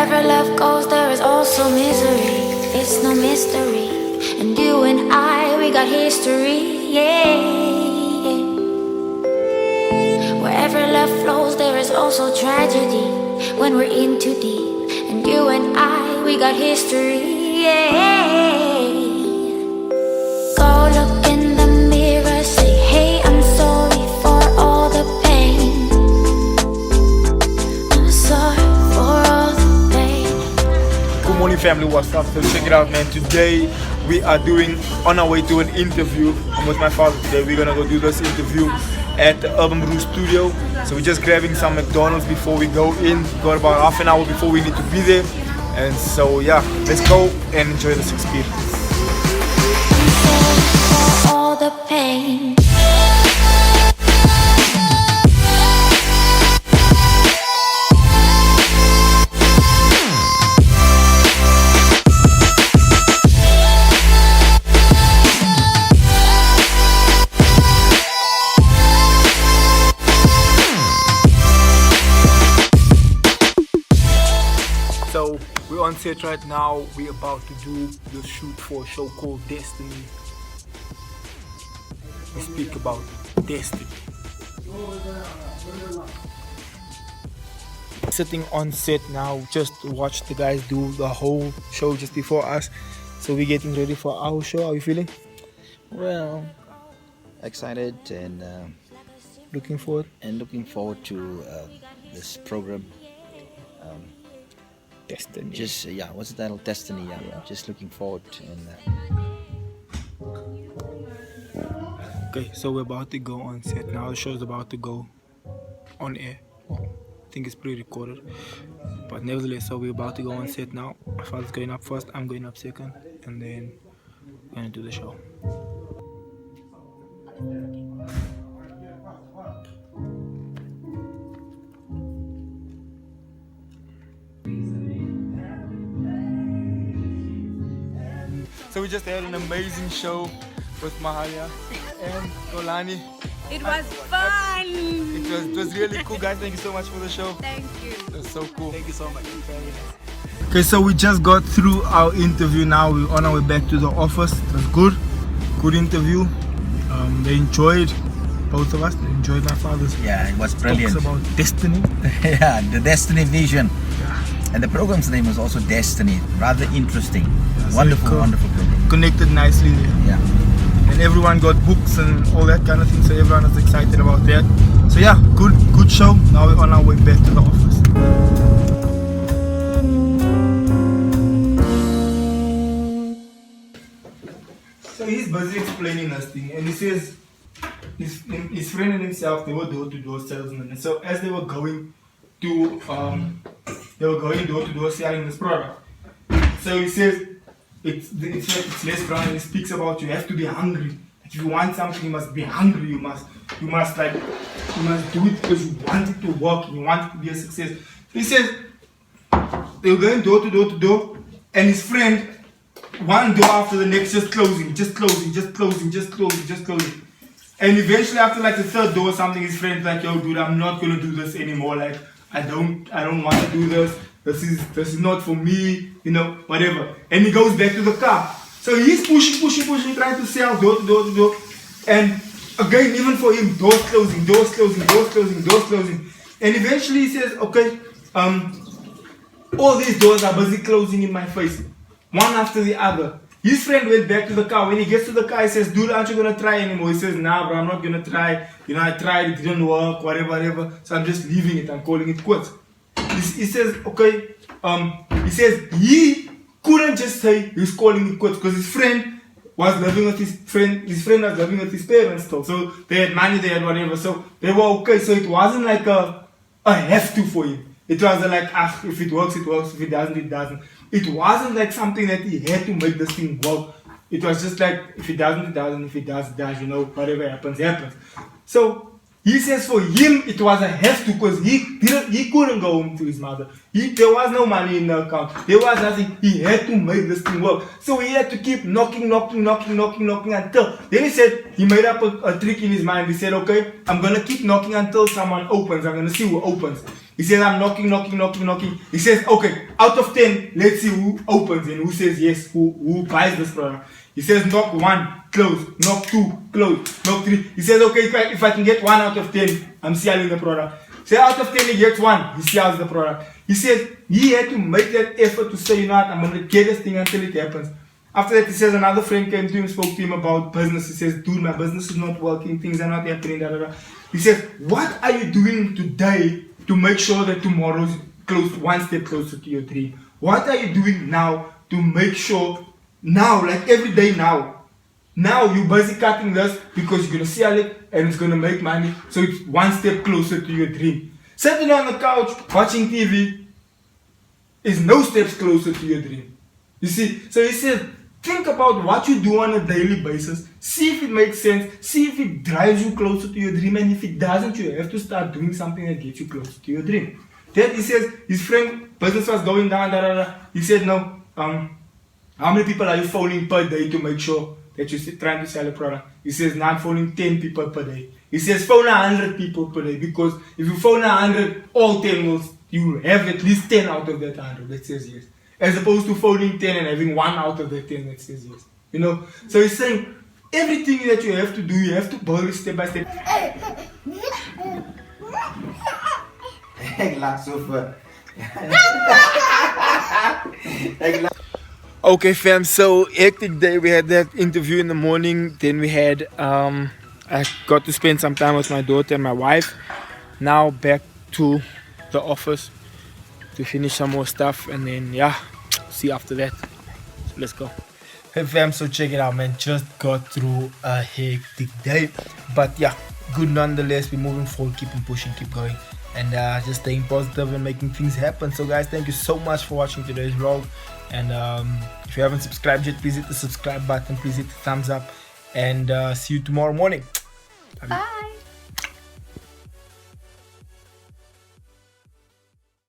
Wherever love goes, there is also misery. It's no mystery. And you and I, we got history, yeah. Wherever love flows, there is also tragedy when we're in too deep. And you and I, we got history, yeah. Go look in the mirror, say, hey, I'm sorry for all the pain. I'm sorry for all the pain. Good morning, family. What's up? So check it out, man. Today we are on our way to an interview. I'm with my father today. We're gonna go do this interview at the Urban Brew Studio. So we're just grabbing some McDonald's before we go in. Got about half an hour before we need to be there. And so yeah, let's go and enjoy this experience. For all the pain. So we're on set right now. We're about to do the shoot for a show called Destiny. We speak about destiny. Sitting on set now, just to watch the guys do the whole show just before us. So we're getting ready for our show. How are you feeling? Well, excited and Looking forward? looking forward to this program. Destiny. Just what's the title? Destiny. Yeah. Just looking forward and. Okay, so we're about to go on set now. The show's about to go on air. Well, I think it's pre-recorded, but nevertheless, so we're about to go on set now. My father's going up first, I'm going up second, and then we're gonna do the show. So we just had an amazing show with Mahalia and Golani. It was fun! It was really cool, guys. Thank you so much for the show. Thank you. It was so cool. Thank you so much. Okay, so we just got through our interview now. We're on our way back to the office. It was good. Good interview. They enjoyed, both of us. They enjoyed my father's Yeah, it was brilliant. talks about destiny. Yeah, the Destiny Vision. Yeah. And the program's name was also Destiny. Rather interesting. so Wonderful, cool. wonderful program. Connected nicely there. Yeah. And everyone got books and all that kind of thing, so everyone is excited about that. So yeah, good show. Now we're on our way back to the office. So he's busy explaining this thing, and he says his friend and himself, they were door-to-door salesmen. And so as they were going door-to-door selling this product. So he says it's less brown, and he speaks about you have to be hungry. Like if you want something, you must be hungry. You must do it because you want it to work and you want it to be a success. So he says they were going door to door, and his friend, one door after the next, just closing. And eventually after like the third door or something, his friend's like, yo dude, I'm not gonna do this anymore. Like I don't want to do this. This is not for me, whatever. And he goes back to the car. So he's pushing, trying to sell door to door. And again, even for him, doors closing. And eventually he says, okay, all these doors are busy closing in my face, one after the other. His friend went back to the car. When he gets to the car, he says, dude, aren't you gonna try anymore? He says, nah, bro, I'm not gonna try. I tried, it didn't work, whatever. So I'm just leaving it. I'm calling it quits. He says, okay, he says he couldn't just say he's calling it quits because his friend was living with his friend was living with his parents still. So they had money, they had whatever. So they were okay. So it wasn't like a have to for him. It was like, if it works, it works. If it doesn't, it doesn't. It wasn't like something that he had to make this thing work. It was just like, if it doesn't, it doesn't. If it does, it does. Whatever happens, happens. So he says for him it was a have to because he couldn't go home to his mother. There was no money in the account. There was nothing. He had to make this thing work. So he had to keep knocking until. Then he said he made up a trick in his mind. He said, okay, I'm gonna keep knocking until someone opens. I'm gonna see who opens. He says, I'm knocking. He says, okay, out of 10, let's see who opens and who says yes, who buys this product. He says, knock 1, close. Knock 2, close. Knock 3. He says, okay, if I can get 1 out of 10, I'm selling the product. Say out of 10, he gets 1, he sells the product. He says, he had to make that effort to say, you know what, I'm going to get this thing until it happens. After that, he says, another friend came to him, spoke to him about business. He says, dude, my business is not working, things are not happening, da da da. He says, what are you doing today to make sure that tomorrow's close, one step closer to your dream? What are you doing now to make sure, now, like every day now you're busy cutting this because you're going to sell it and it's going to make money, so it's one step closer to your dream. Sitting on the couch watching TV is no steps closer to your dream. You see, so he said, think about what you do on a daily basis, see if it makes sense, see if it drives you closer to your dream, and if it doesn't, you have to start doing something that gets you closer to your dream. Then he says, his friend, business was going down, da da da. He said, no, how many people are you phoning per day to make sure that you're trying to sell a product? He says, now I'm phoning 10 people per day. He says, phone 100 people per day, because if you phone 100, all 10 will, you have at least 10 out of that 100 that says yes. As opposed to phoning 10 and having 1 out of the 10 that says yes. You know? So he's saying, everything that you have to do, you have to build it step by step. Okay fam, so hectic day. We had that interview in the morning, then we had I got to spend some time with my daughter and my wife. Now back to the office to finish some more stuff, and then yeah, see after that. So let's go. Hey fam, so check it out man, just got through a hectic day, but yeah, good nonetheless. We're moving forward, keeping pushing, keep going, and just staying positive and making things happen. So guys, thank you so much for watching today's vlog, and if you haven't subscribed yet, please hit the subscribe button, please hit the thumbs up, and see you tomorrow morning. Bye.